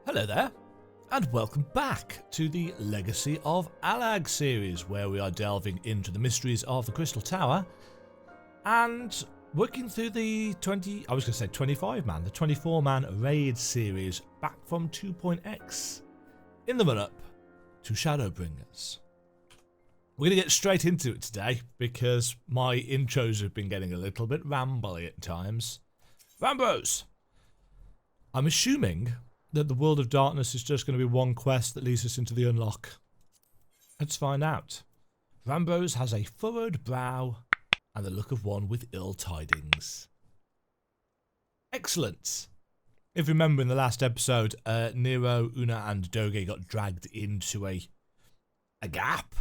Hello there, and welcome back to the Legacy of Allag series, where we are delving into the mysteries of the Crystal Tower and working through the 24-man raid series back from 2.x in the run-up to Shadowbringers. We're going to get straight into it today because my intros have been getting a little bit rambly at times. Rambos! I'm assuming that the World of Darkness is just going to be one quest that leads us into the unlock. Let's find out. Rambos has a furrowed brow and the look of one with ill tidings. Excellent. If you remember in the last episode, Nero, Unei and Doga got dragged into a gap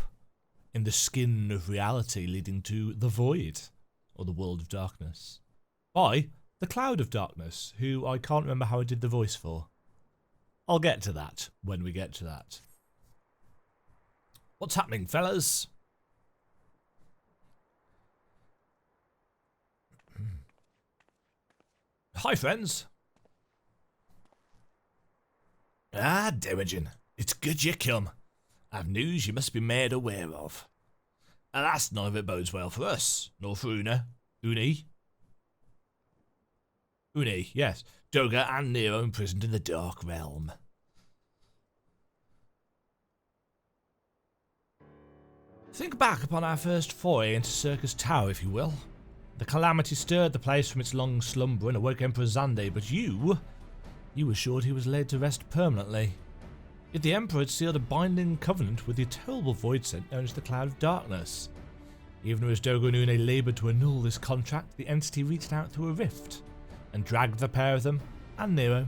in the skin of reality leading to the Void, or the World of Darkness, by the Cloud of Darkness, who I can't remember how I did the voice for. I'll get to that when we get to that. What's happening, fellas? Hi, friends. Ah, Demajen, it's good you come. I've news you must be made aware of. Alas, none of it bodes well for us, nor for Unei. Unei, yes. Doga and Nero imprisoned in the Dark Realm. Think back upon our first foray into Circus Tower, if you will. The calamity stirred the place from its long slumber and awoke Emperor Xande, but you assured he was laid to rest permanently. Yet the Emperor had sealed a binding covenant with the terrible void sent known as the Cloud of Darkness. Even as Doga and Unei laboured to annul this contract, the entity reached out through a rift and dragged the pair of them, and Nero,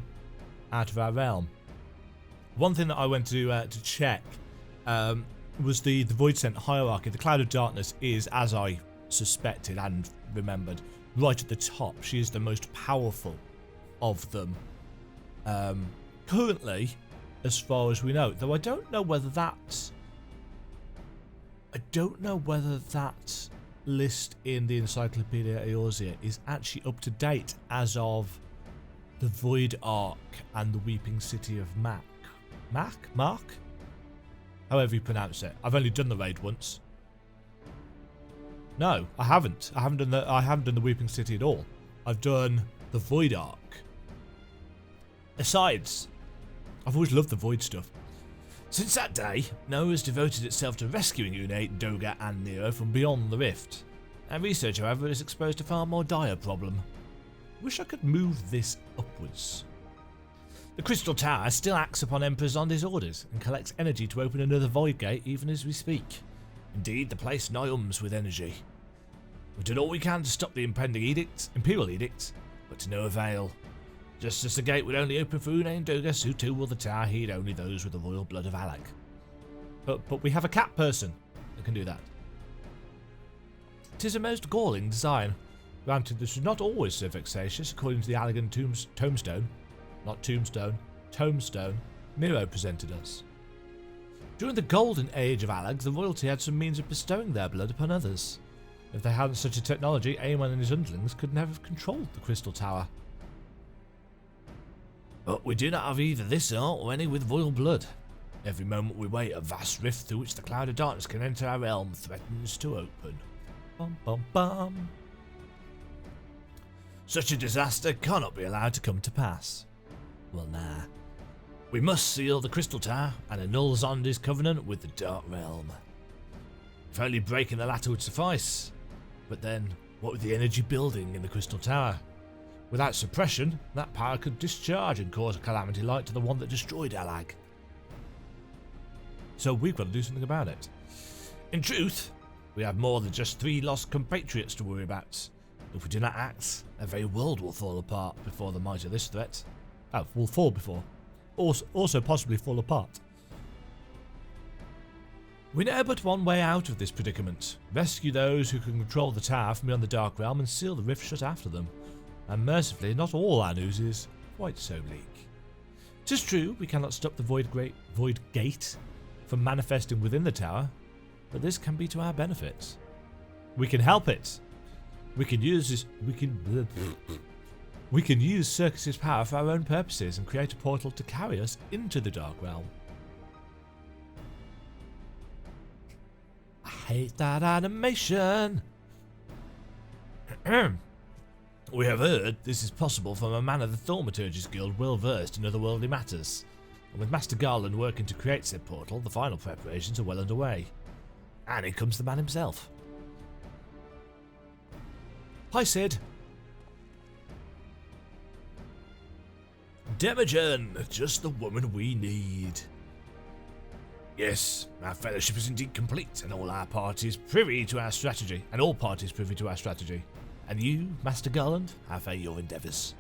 out of our realm. One thing that I went to check was the Void Sent hierarchy. The Cloud of Darkness is, as I suspected and remembered, right at the top. She is the most powerful of them. Currently, as far as we know, though I don't know whether that list in the Encyclopedia Eorzea is actually up to date as of the Void Ark and the Weeping City of Mark? However you pronounce it. I've only done the raid once. No, I haven't. I haven't done the Weeping City at all. I've done the Void Ark. Besides, I've always loved the Void stuff. Since that day, Nero has devoted itself to rescuing Unei, Doga and Nero from beyond the rift. Our research, however, is exposed to a far more dire problem. Wish I could move this upwards. The Crystal Tower still acts upon Emperor Xande's orders and collects energy to open another void gate even as we speak. Indeed, the place nigh hums with energy. We've done all we can to stop the impending Imperial Edict, but to no avail. Just as the gate would only open for Unei and Doga, so too will the tower heed only those with the royal blood of Allag. But we have a cat person that can do that. 'Tis a most galling design. Granted, this was not always so vexatious, according to the Allagan tombstone Nero presented us. During the golden age of Allag, the royalty had some means of bestowing their blood upon others. If they hadn't such a technology, Aemon and his underlings could never have controlled the Crystal Tower. But we do not have either this or any with royal blood. Every moment we wait, a vast rift through which the Cloud of Darkness can enter our realm threatens to open. Bum bum bum. Such a disaster cannot be allowed to come to pass. Well, nah. We must seal the Crystal Tower and annul Xande's covenant with the Dark Realm. If only breaking the latter would suffice. But then, what with the energy building in the Crystal Tower? Without suppression, that power could discharge and cause a calamity like to the one that destroyed Allag. So we've got to do something about it. In truth, we have more than just 3 lost compatriots to worry about. If we do not act, a very world will fall apart before the might of this threat. Oh, will fall before. Also possibly fall apart. We know but one way out of this predicament. Rescue those who can control the tower from beyond the Dark Realm and seal the rift shut after them. And mercifully, not all our news is quite so bleak. 'Tis true, we cannot stop the Void Gate from manifesting within the tower, but this can be to our benefit. We can help it. We can use this. We can use Circus's power for our own purposes and create a portal to carry us into the Dark Realm. I hate that animation. We have heard this is possible from a man of the Thaumaturgist Guild well versed in otherworldly matters. And with Master Garland working to create said portal, the final preparations are well underway. And here comes the man himself. Hi, Sid. Demajen, just the woman we need. Yes, our fellowship is indeed complete, and all parties privy to our strategy. And you, Master Garland, how fare your endeavours?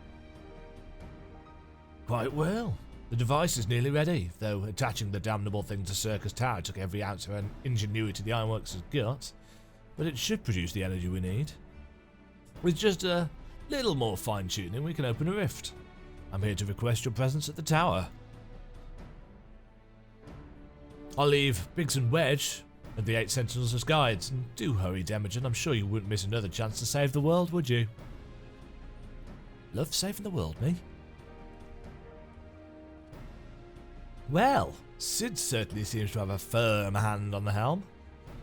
Quite well. The device is nearly ready, though attaching the damnable thing to Circus Tower took every ounce of ingenuity the Ironworks has got. But it should produce the energy we need. With just a little more fine-tuning, we can open a rift. I'm here to request your presence at the tower. I'll leave Biggs and Wedge and the 8 Sentinels as guides, and do hurry, Demajen. I'm sure you wouldn't miss another chance to save the world, would you? Love saving the world, me. Well, Sid certainly seems to have a firm hand on the helm.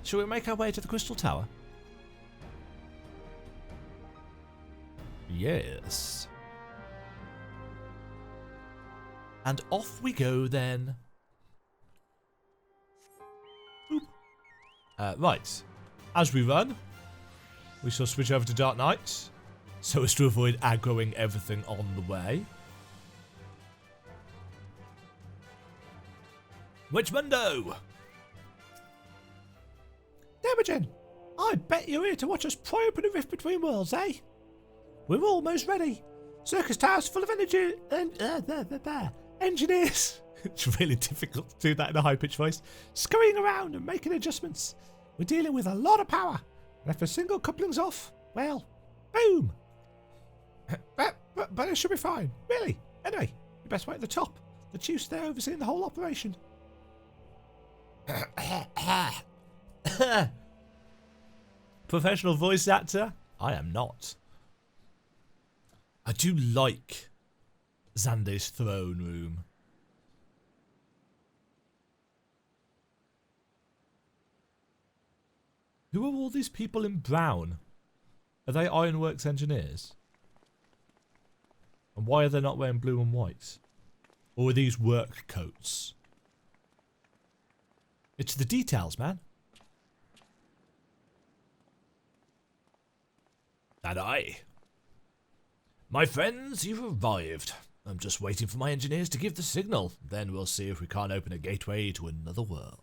Shall we make our way to the Crystal Tower? Yes. And off we go then. Right, as we run, we shall switch over to Dark Knight, so as to avoid aggroing everything on the way. Witchmundo! Demajen, I bet you're here to watch us pry open a rift between worlds, eh? We're almost ready. Circus Tower's full of energy and engineers. It's really difficult to do that in a high-pitched voice. Scurrying around and making adjustments. We're dealing with a lot of power. And if a single coupling's off, well, boom. But it should be fine. Really. Anyway, you best wait at the top. The chief's there overseeing the whole operation. Professional voice actor? I am not. I do like Xande's throne room. Who are all these people in brown? Are they Ironworks engineers? And why are they not wearing blue and white? Or are these work coats? It's the details, man. And I. My friends, you've arrived. I'm just waiting for my engineers to give the signal. Then we'll see if we can't open a gateway to another world.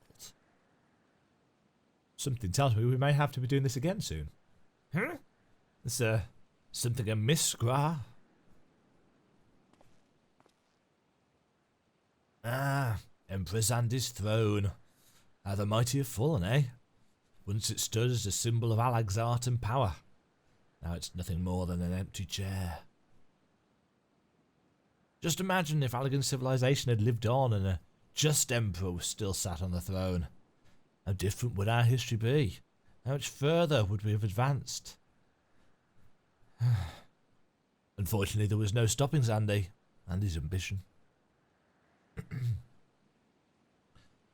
Something tells me we may have to be doing this again soon. Huh? Is something amiss, Gra? Emperor Xande's throne. How the mighty have fallen, eh? Once it stood as a symbol of Allag's art and power. Now it's nothing more than an empty chair. Just imagine if Allagan civilization had lived on and a just emperor was still sat on the throne. How different would our history be? How much further would we have advanced? Unfortunately, there was no stopping Xande and his ambition.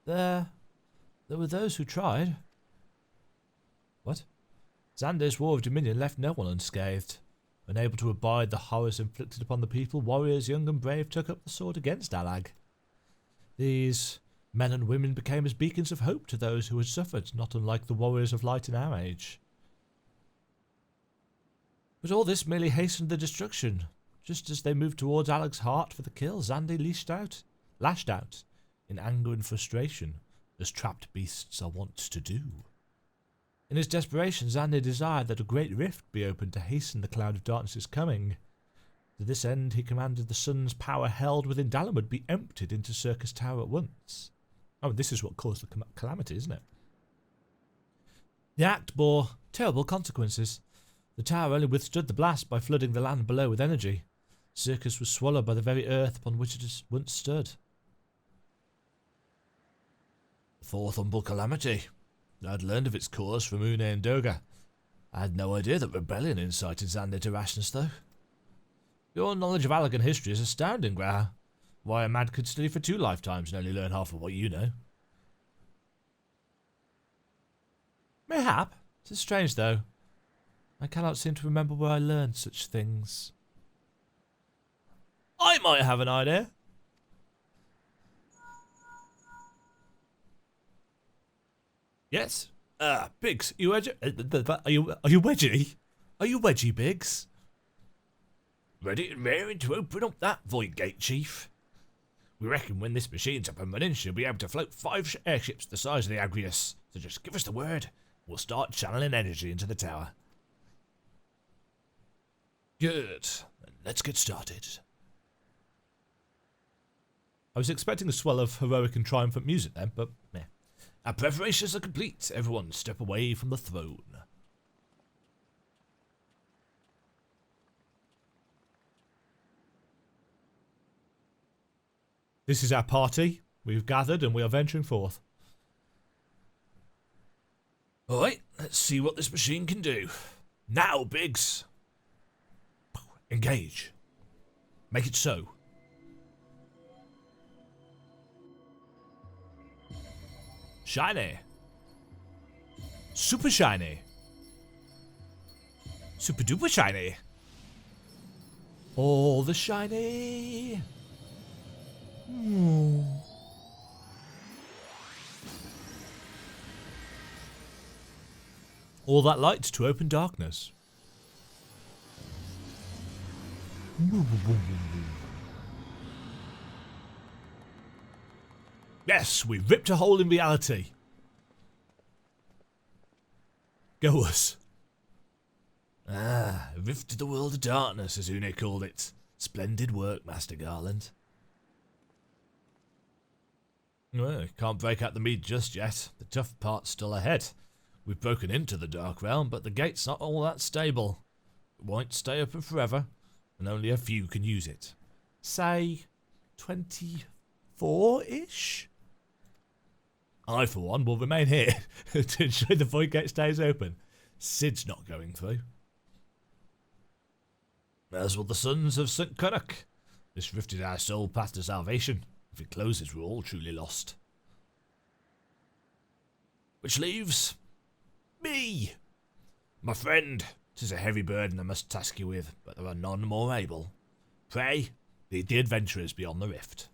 There were those who tried. What? Xande's War of Dominion left no one unscathed. Unable to abide the horrors inflicted upon the people, warriors young and brave took up the sword against Allag. These men and women became as beacons of hope to those who had suffered, not unlike the warriors of light in our age. But all this merely hastened the destruction. Just as they moved towards Allag's heart for the kill, Xande lashed out in anger and frustration, as trapped beasts are wont to do. In his desperation, Xande desired that a great rift be opened to hasten the cloud of darkness's coming. To this end, he commanded the sun's power held within Dalamud be emptied into Circus Tower at once. Oh, this is what caused the calamity, isn't it? The act bore terrible consequences. The tower only withstood the blast by flooding the land below with energy. Circus was swallowed by the very earth upon which it has once stood. The fourth humble calamity. I'd learned of its cause from Unei and Doga. I had no idea that rebellion incited Xande to rashness, though. Your knowledge of Allag history is astounding, Graha. Why a man could study for 2 lifetimes and only learn half of what you know. Mayhap. It is strange, though. I cannot seem to remember where I learned such things. I might have an idea. Yes. Biggs, are you wedgie? Are you wedgie, Biggs? Ready and raring to open up that void gate, Chief. We reckon when this machine's up and running, she'll be able to float 5 airships the size of the Agrius. So just give us the word. We'll start channeling energy into the tower. Good. Let's get started. I was expecting a swell of heroic and triumphant music then, but meh. Our preparations are complete. Everyone step away from the throne. This is our party. We've gathered and we are venturing forth. Alright, let's see what this machine can do. Now, Biggs. Engage. Make it so. Shiny. Super shiny. Super duper shiny. All the shiny. All that light to open darkness. Yes, we've ripped a hole in reality. Go us. A rift to the world of darkness, as Unei called it. Splendid work, Master Garland. Well, can't break out the mead just yet. The tough part's still ahead. We've broken into the Dark Realm, but the gate's not all that stable. It won't stay open forever, and only a few can use it. Say, 24-ish? I, for one, will remain here to ensure the void gate stays open. Sid's not going through. As will the sons of St. Cunnock. This rift is our sole path to salvation. If it closes, we're all truly lost. Which leaves me. My friend, 'tis a heavy burden I must task you with, but there are none more able. Pray, lead the adventurers beyond the rift.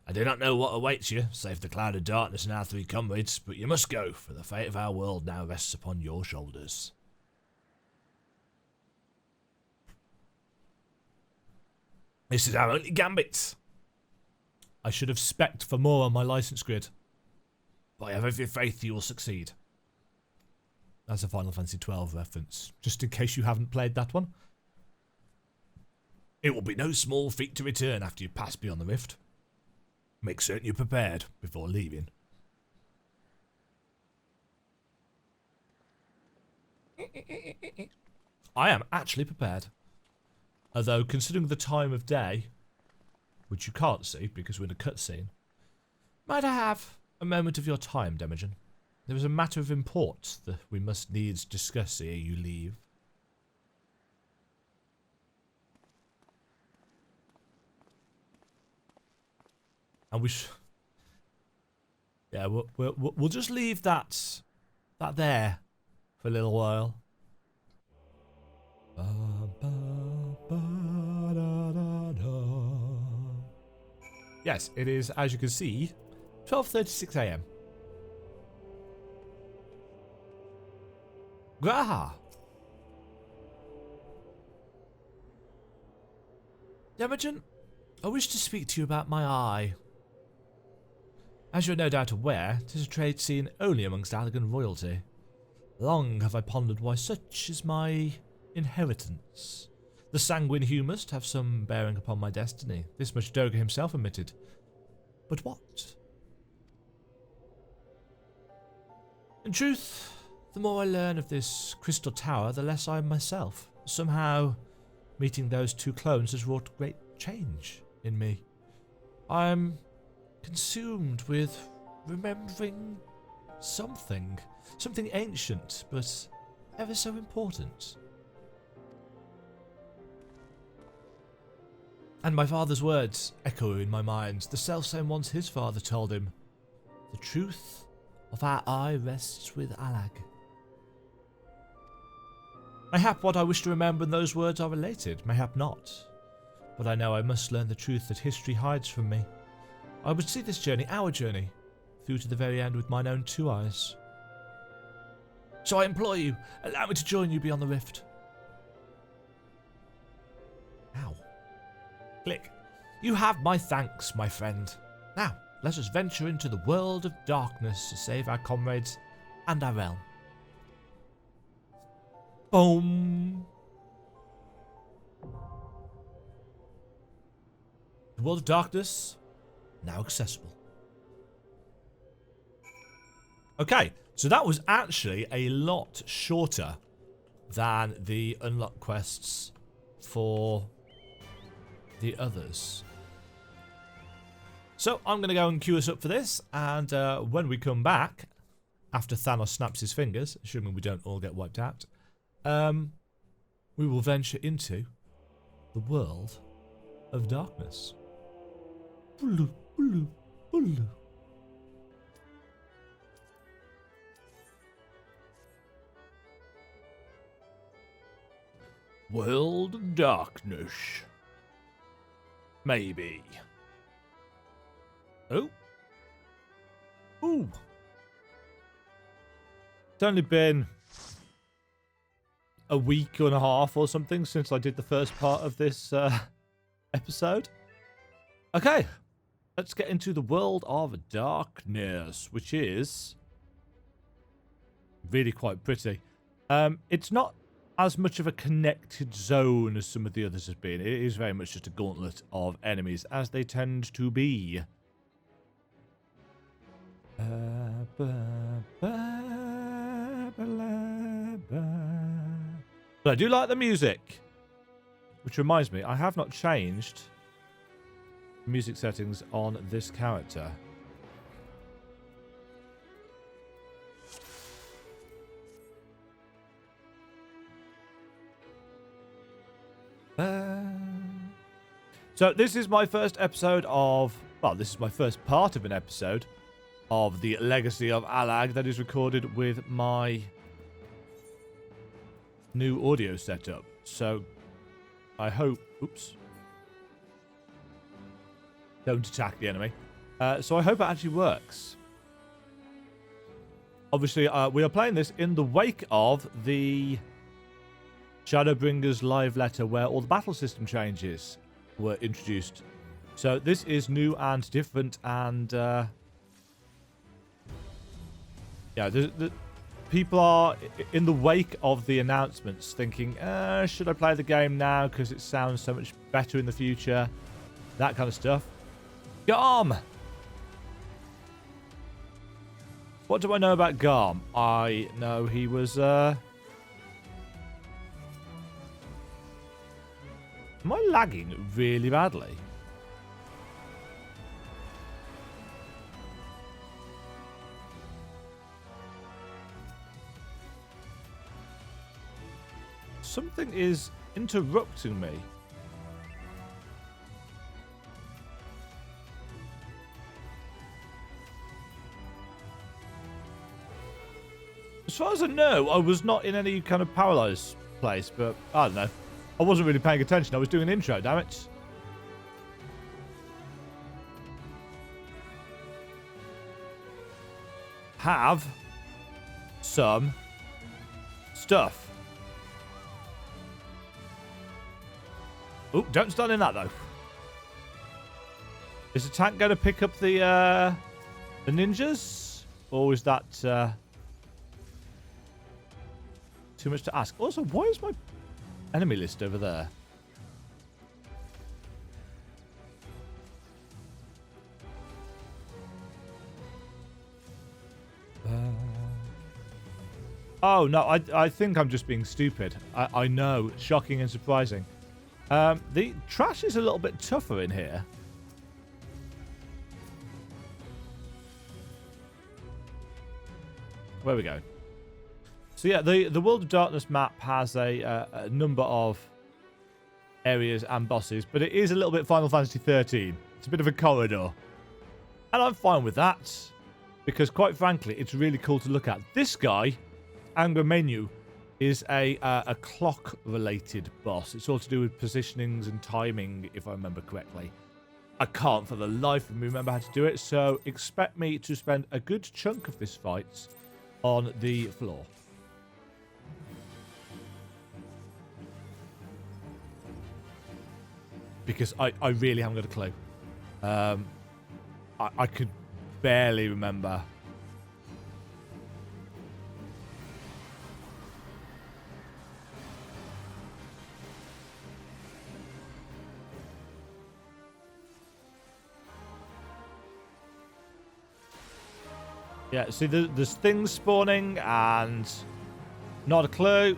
I do not know what awaits you, save the cloud of darkness and our 3 comrades, but you must go, for the fate of our world now rests upon your shoulders. This is our only gambit. I should have spec'd for more on my license grid. But I have every faith you will succeed. That's a Final Fantasy XII reference, just in case you haven't played that one. It will be no small feat to return after you pass beyond the rift. Make certain you're prepared before leaving. I am actually prepared. Although, considering the time of day, which you can't see because we're in a cutscene, might I have a moment of your time, Demajen? There is a matter of import that we must needs discuss ere you leave. And we yeah, we'll just leave that there for a little while. Yes, it is, as you can see, 12:36 AM. Graha. Demajen, I wish to speak to you about my eye. As you're no doubt aware, 'tis a trade seen only amongst Allag royalty. Long have I pondered why such is my inheritance. The sanguine hue must have some bearing upon my destiny. This much Doga himself admitted. But what? In truth, the more I learn of this crystal tower, the less I am myself. Somehow, meeting those 2 clones has wrought great change in me. I'm consumed with remembering something ancient, but ever so important. And my father's words echo in my mind, the selfsame ones his father told him. The truth of our eye rests with Allag. Mayhap what I wish to remember in those words are related, mayhap not. But I know I must learn the truth that history hides from me. I would see this journey, our journey, through to the very end with mine own two eyes. So I implore you, allow me to join you beyond the rift. Ow. Click. You have my thanks, my friend. Now, let us venture into the world of darkness to save our comrades and our realm. Boom. The world of darkness, now accessible. Okay, so that was actually a lot shorter than the unlock quests for the others. So I'm going to go and queue us up for this, and when we come back, after Thanos snaps his fingers, assuming we don't all get wiped out, we will venture into the world of darkness. Bulu, bulu, bulu. World of darkness. Maybe. Oh. Ooh. It's only been a week and a half or something since I did the first part of this episode. Okay. Let's get into the world of darkness, which is really quite pretty. It's not as much of a connected zone as some of the others have been. It is very much just a gauntlet of enemies, as they tend to be. But I do like the music. Which reminds me, I have not changed music settings on this character. So this is my first episode of, well, this is my first part of an episode of the Legacy of Allag that is recorded with my new audio setup. So I hope, oops, don't attack the enemy. So I hope it actually works. Obviously, we are playing this in the wake of the Shadowbringers live letter where all the battle system changes were introduced. So this is new and different, and yeah, the people are in the wake of the announcements thinking, should I play the game now because it sounds so much better in the future? That kind of stuff. Garm! What do I know about Garm? I know he was am I lagging really badly? Something is interrupting me. As far as I know, I was not in any kind of paralyzed place, but I don't know. I wasn't really paying attention. I was doing an intro, damn it. Have some stuff. Oh, don't stand in that, though. Is the tank going to pick up the ninjas? Or is that too much to ask? Also, why is my enemy list over there? Oh, no, I think I'm just being stupid. I know, shocking and surprising. The trash is a little bit tougher in here. Where we go. So yeah, the World of Darkness map has a number of areas and bosses, but it is a little bit Final Fantasy 13. It's a bit of a corridor. And I'm fine with that, because quite frankly, it's really cool to look at. This guy, Anger Menu, is a clock-related boss. It's all to do with positionings and timing, if I remember correctly. I can't for the life of me remember how to do it, so expect me to spend a good chunk of this fight on the floor. Because I really haven't got a clue. I could barely remember. Yeah, see, there's things spawning and not a clue.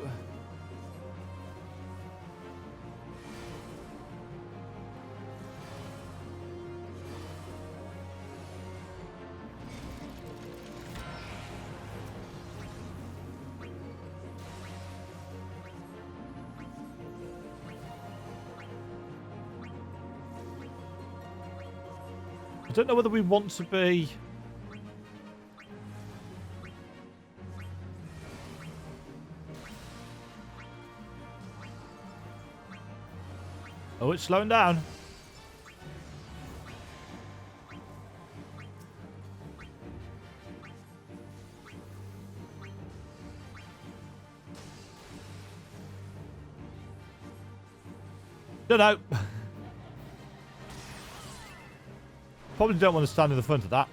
I don't know whether we want to be... Oh, it's slowing down. Don't know. Probably don't want to stand in the front of that.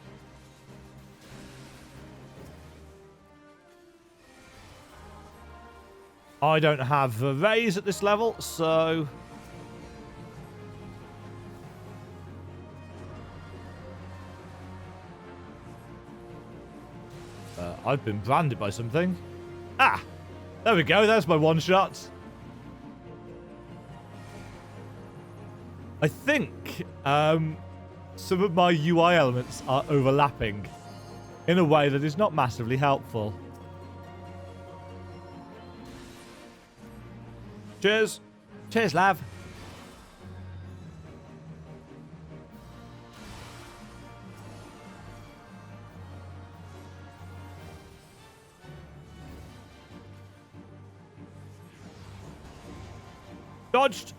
I don't have a raise at this level, so... I've been branded by something. Ah! There we go, there's my one shot. I think some of my UI elements are overlapping in a way that is not massively helpful. Cheers. Cheers, Lav. Dodged.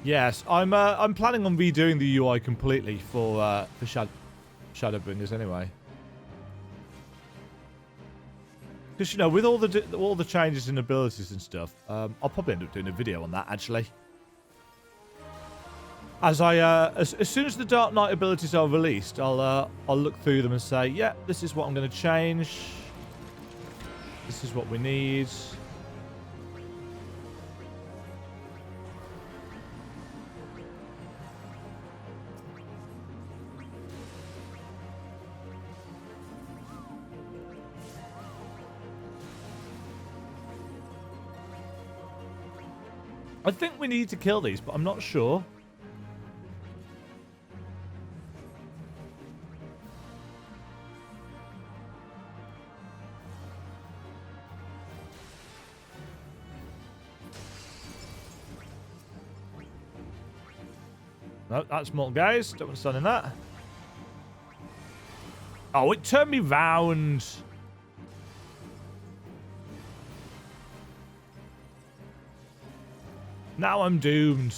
Yes, I'm planning on redoing the UI completely for Shadowbringers anyway. Because, you know, with all the changes in abilities and stuff, I'll probably end up doing a video on that actually. As soon as the Dark Knight abilities are released, I'll look through them and say, yeah, this is what I'm going to change. This is what we need. I think we need to kill these, but I'm not sure. No, that's more guys. Don't want to stand in that. Oh, it turned me round. Now I'm doomed.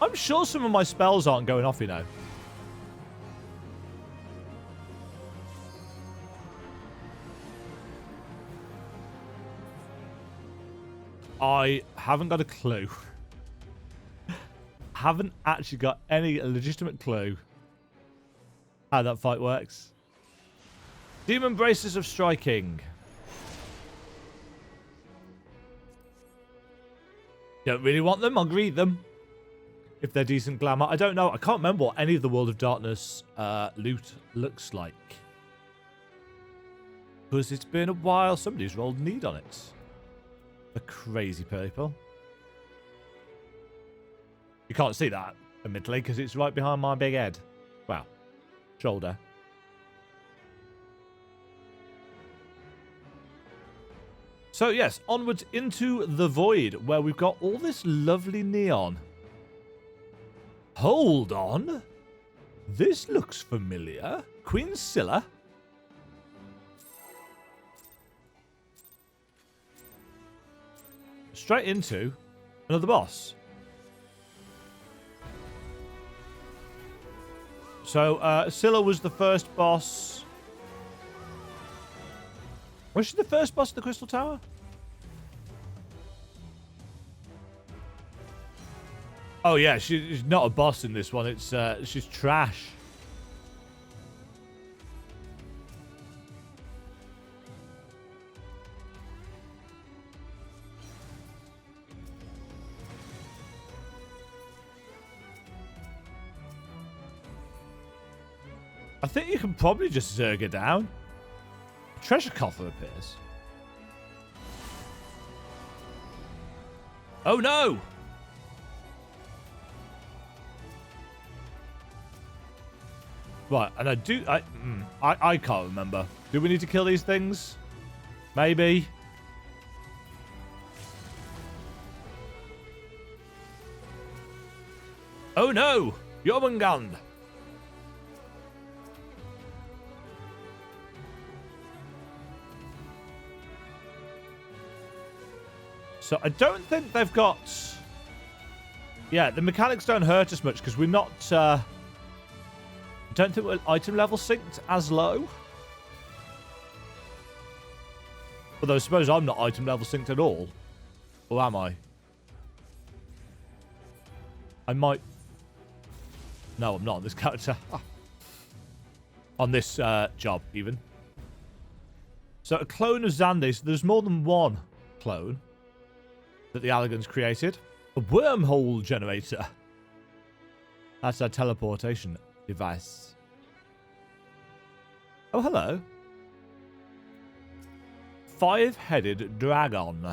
I'm sure some of my spells aren't going off, you know. I haven't got a clue. Haven't actually got any legitimate clue how that fight works. Demon Braces of Striking. Don't really want them. I'll greed them. If they're decent glamour. I don't know. I can't remember what any of the World of Darkness loot looks like. Because it's been a while. Somebody's rolled need on it. The crazy people. You can't see that. admittedly, because it's right behind my big head. Well, shoulder. So yes, onwards into the void, where we've got all this lovely neon. Hold on. This looks familiar. Queen Scylla. Straight into another boss. So, Scylla was the first boss. Was she the first boss of the Crystal Tower? Oh yeah, she's not a boss in this one. It's she's trash. I think you can probably just zerg her down. A treasure coffer appears. Oh no! Right, and I can't remember. Do we need to kill these things? Maybe. Oh no! Jormungand! So I don't think they've got... Yeah, the mechanics don't hurt us much because we're not... I don't think we're item level synced as low. Although I suppose I'm not item level synced at all. Or am I? I might... No, I'm not on this character. On this job, even. So a clone of Xande. So there's more than one clone that the Allagans created. A wormhole generator. That's our teleportation device. Oh, hello. Five-headed dragon.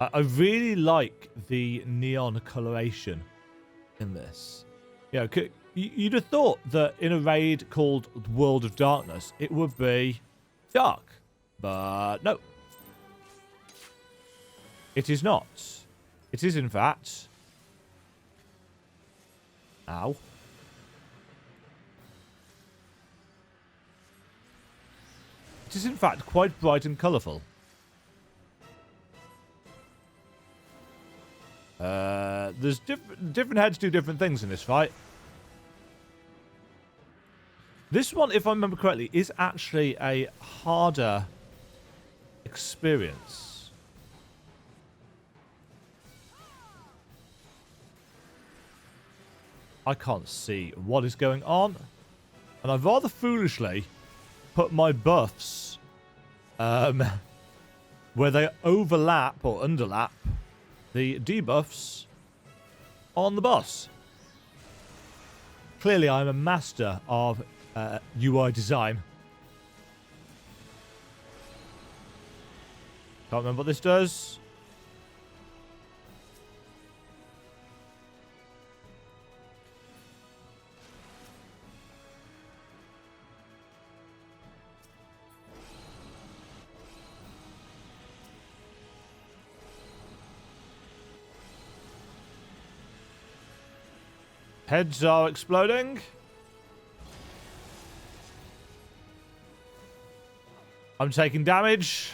I really like the neon coloration in this. You know, you'd have thought that in a raid called World of Darkness, it would be dark. But no. It is not. It is, in fact... Ow. It is, in fact, quite bright and colourful. There's different heads do different things in this fight. This one, if I remember correctly, is actually a harder experience. I can't see what is going on. And I've rather foolishly put my buffs where they overlap or underlap the debuffs on the boss. Clearly, I'm a master of UI design. Can't remember what this does. Heads are exploding. I'm taking damage.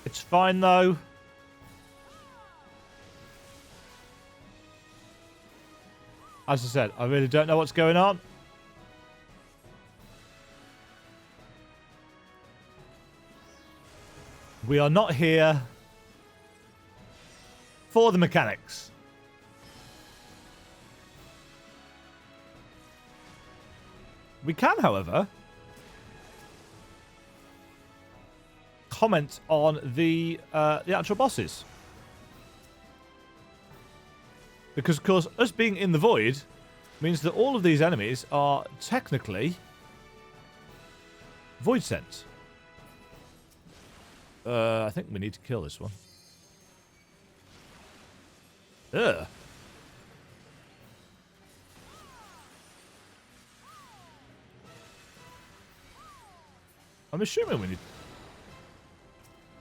It's fine, though. As I said, I really don't know what's going on. We are not here for the mechanics. We can, however, comment on the actual bosses. Because, of course, us being in the void means that all of these enemies are technically void sent. I think we need to kill this one. Ugh. I'm assuming we need...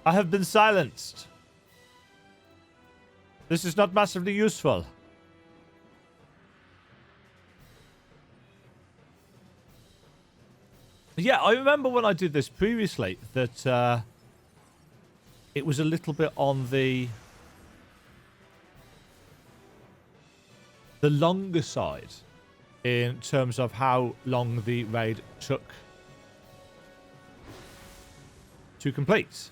I have been silenced. This is not massively useful. Yeah, I remember when I did this previously that it was a little bit on the longer side in terms of how long the raid took to complete.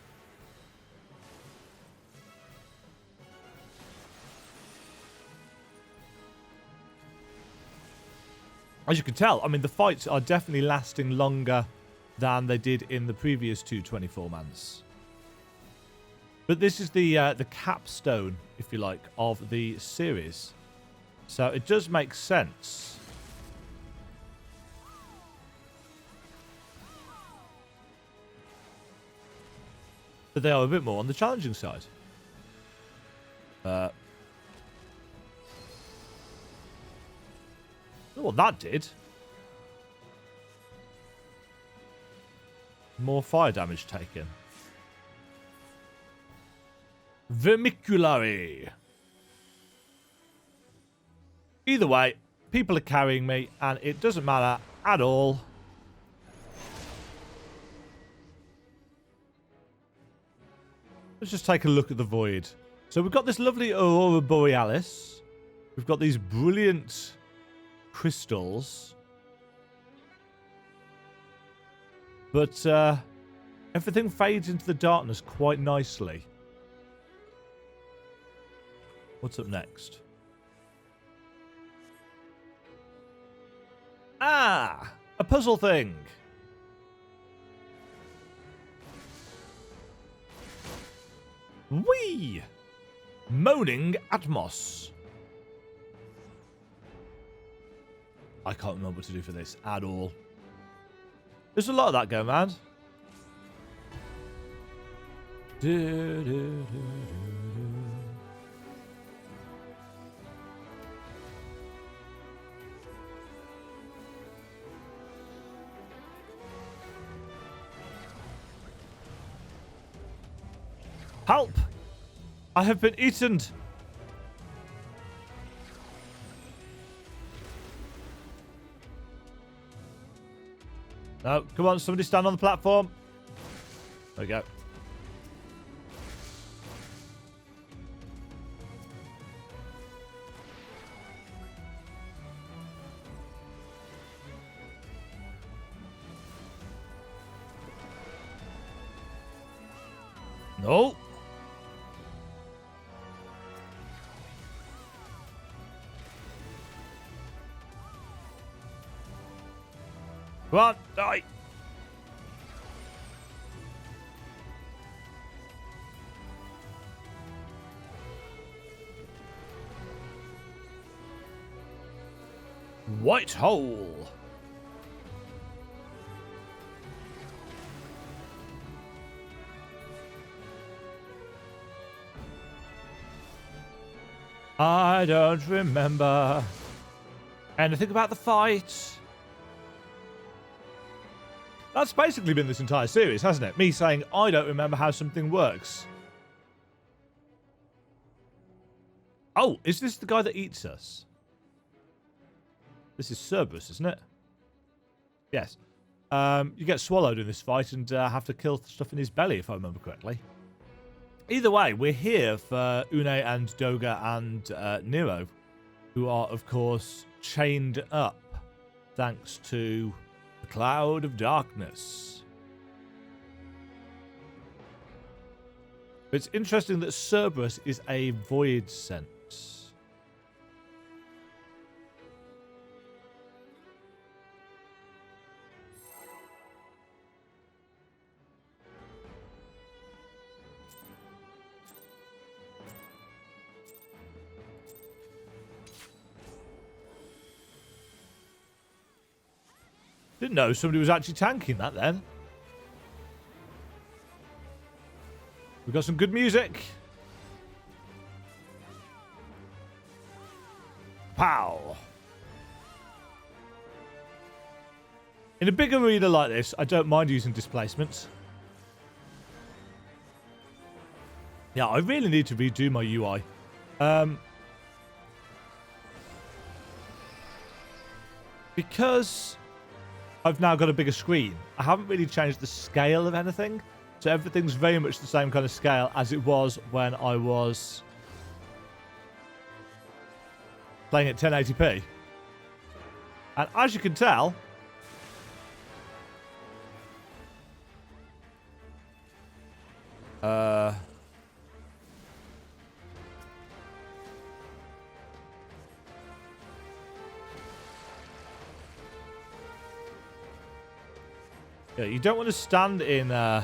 As you can tell, I mean, the fights are definitely lasting longer than they did in the previous two 24-mans. But this is the capstone, if you like, of the series. So it does make sense. But they are a bit more on the challenging side. Well, that did. More fire damage taken. Vermiculary. Either way, people are carrying me, and it doesn't matter at all. Let's just take a look at the void. So we've got this lovely Aurora Borealis. We've got these brilliant crystals. But everything fades into the darkness quite nicely. What's up next? Ah! A puzzle thing! Whee! Moaning Atmos. I can't remember what to do for this at all. There's a lot of that going, man. Help! I have been eaten! No, come on, somebody stand on the platform. There we go. No. Come on, die. White hole. I don't remember anything about the fight. That's basically been this entire series, hasn't it? Me saying, I don't remember how something works. Oh, is this the guy that eats us? This is Cerberus, isn't it? Yes. You get swallowed in this fight and have to kill stuff in his belly, if I remember correctly. Either way, we're here for Unei and Doga and Nero, who are, of course, chained up thanks to the cloud of darkness. It's interesting that Cerberus is a void sense. Didn't know somebody was actually tanking that then. We've got some good music. In a big arena like this, I don't mind using displacements. Yeah, I really need to redo my UI. Because I've now got a bigger screen, I haven't really changed the scale of anything. So everything's very much the same kind of scale as it was when I was playing at 1080p. And as you can tell, yeah, you don't want to stand in the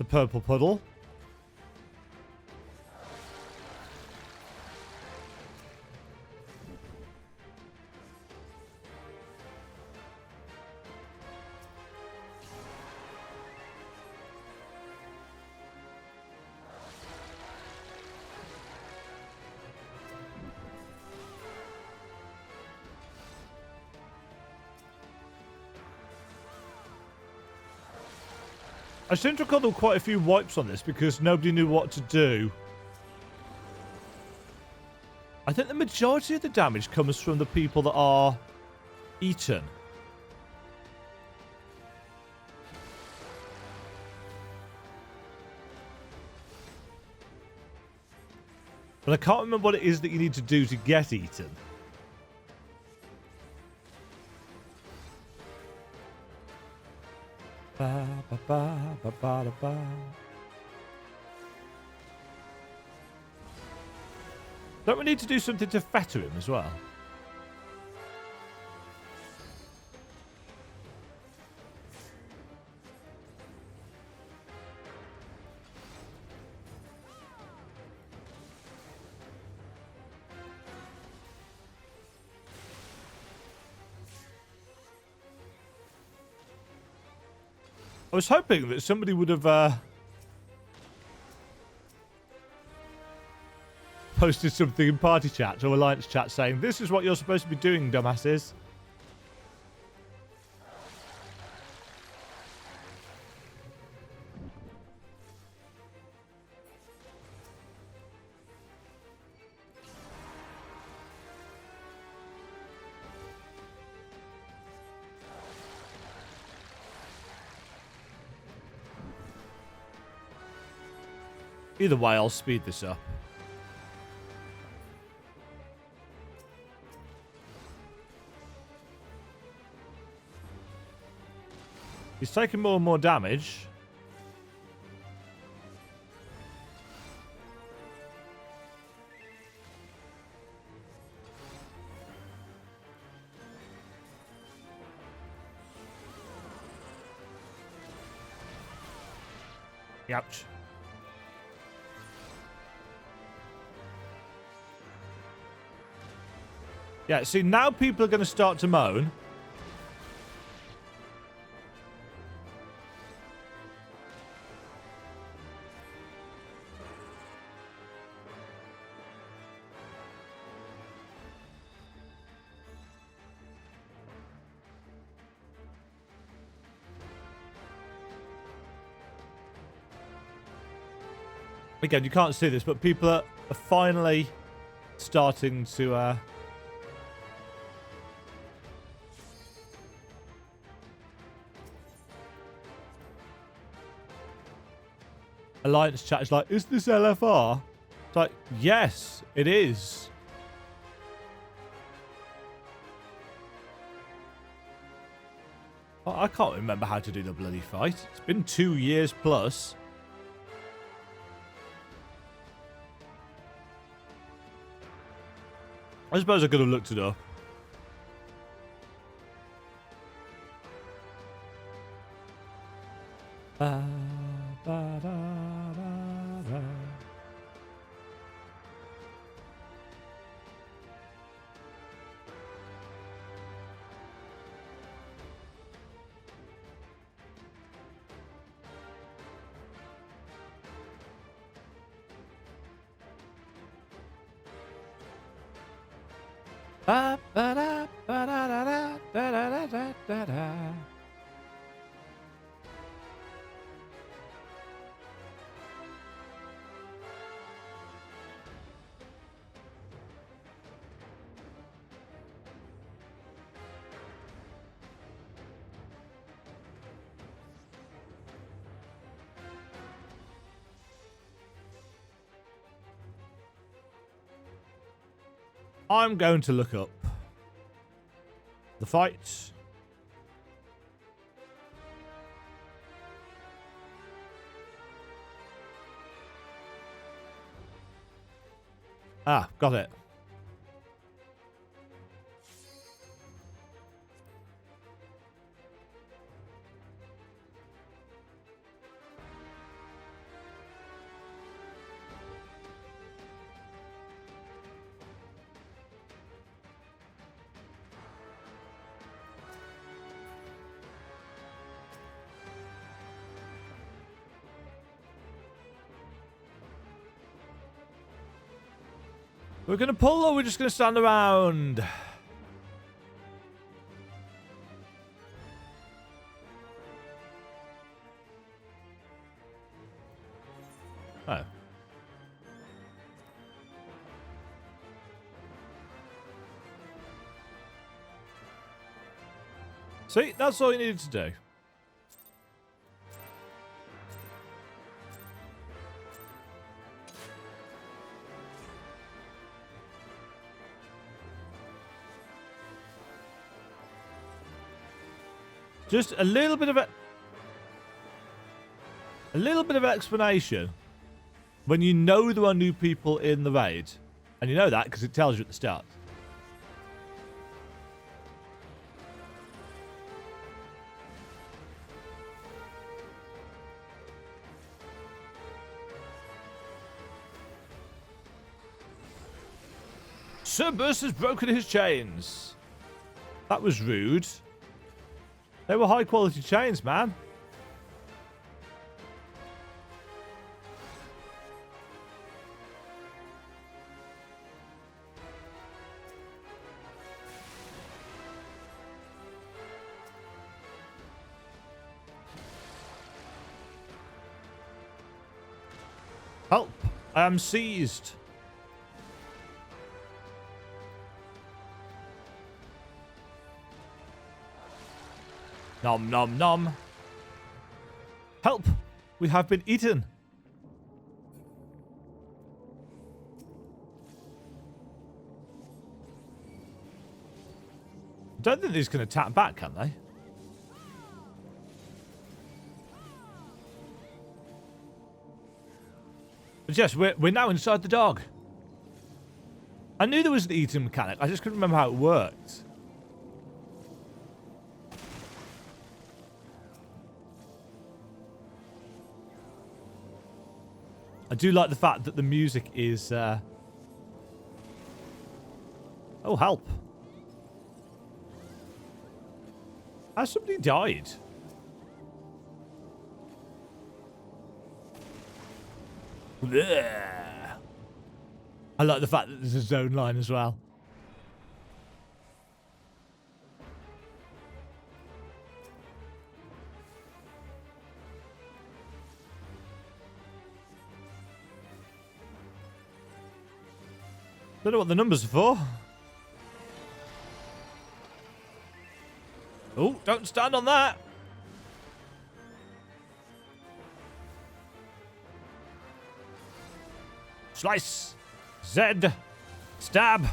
purple puddle. I seem to recall there were quite a few wipes on this because nobody knew what to do. I think the majority of the damage comes from the people that are eaten. But I can't remember what it is that you need to do to get eaten. Ba, ba, ba, ba, ba, da, ba. Don't we need to do something to fetter him as well? I was hoping that somebody would have posted something in party chat or alliance chat saying, this is what you're supposed to be doing, dumbasses. Either way, I'll speed this up. He's taking more and more damage. Ouch. Yeah, see, now people are going to start to moan. Again, you can't see this, but people are finally starting to... Alliance chat is like, is this LFR? It's like, yes, it is. I can't remember how to do the bloody fight. It's been 2 years plus. I suppose I could have looked it up. Ba, ba, da, da, da. Ba, ba, da, ba, da, da, da, da, da, da, da, da. I'm going to look up the fight. Ah, got it. We're going to pull or we're just going to stand around? Oh. See, that's all you needed to do. Just a little bit of explanation when you know there are new people in the raid, and you know that because it tells you at the start. Cerberus has broken his chains. That was rude. They were high quality chains, man. Help! I am seized. Nom nom nom. Help! We have been eaten. I don't think these can attack back, can they? But yes, we're now inside the dog. I knew there was an eating mechanic. I just couldn't remember how it worked. I do like the fact that the music is... Oh, help. Has somebody died? Blech. I like the fact that there's a zone line as well. Don't know what the numbers are for. Oh, don't stand on that. Slice. Z. Stab.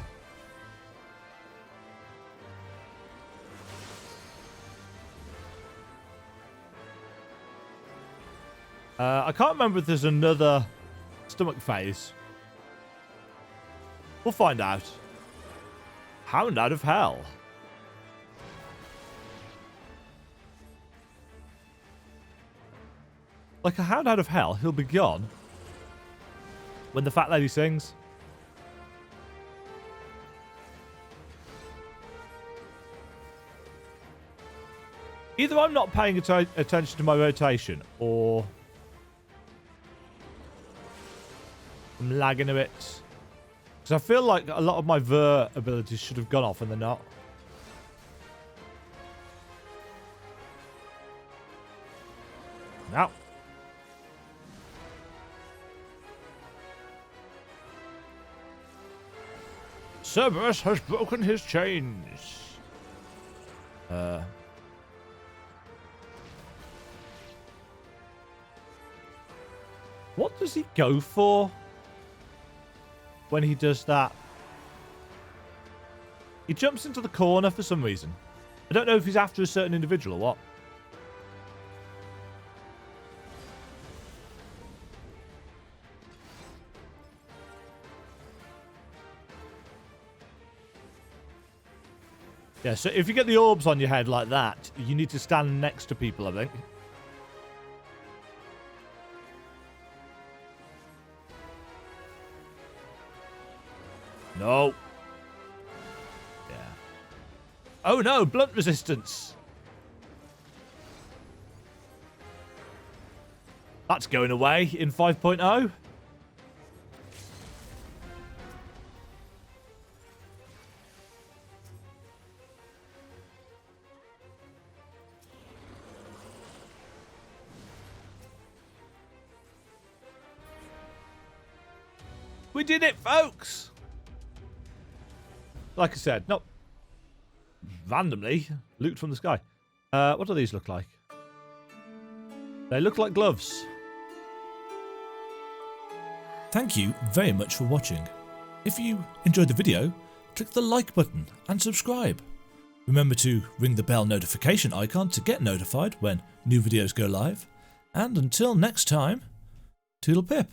I can't remember if there's another stomach phase. We'll find out. Hound out of hell. Like a hound out of hell, he'll be gone when the fat lady sings. Either I'm not paying attention to my rotation, or I'm lagging a bit. Because I feel like a lot of my Ver abilities should have gone off and they're not. Now. Cerberus has broken his chains. What does he go for when he does that? He jumps into the corner for some reason. I don't know if he's after a certain individual or what. Yeah, so if you get the orbs on your head like that, you need to stand next to people, I think. No. Yeah. Oh no, blunt resistance. That's going away in 5.0. We did it, folks! Like I said, not randomly loot from the sky. What do these look like? They look like gloves. Thank you very much for watching. If you enjoyed the video, click the like button and subscribe. Remember to ring the bell notification icon to get notified when new videos go live. And until next time, toodle pip.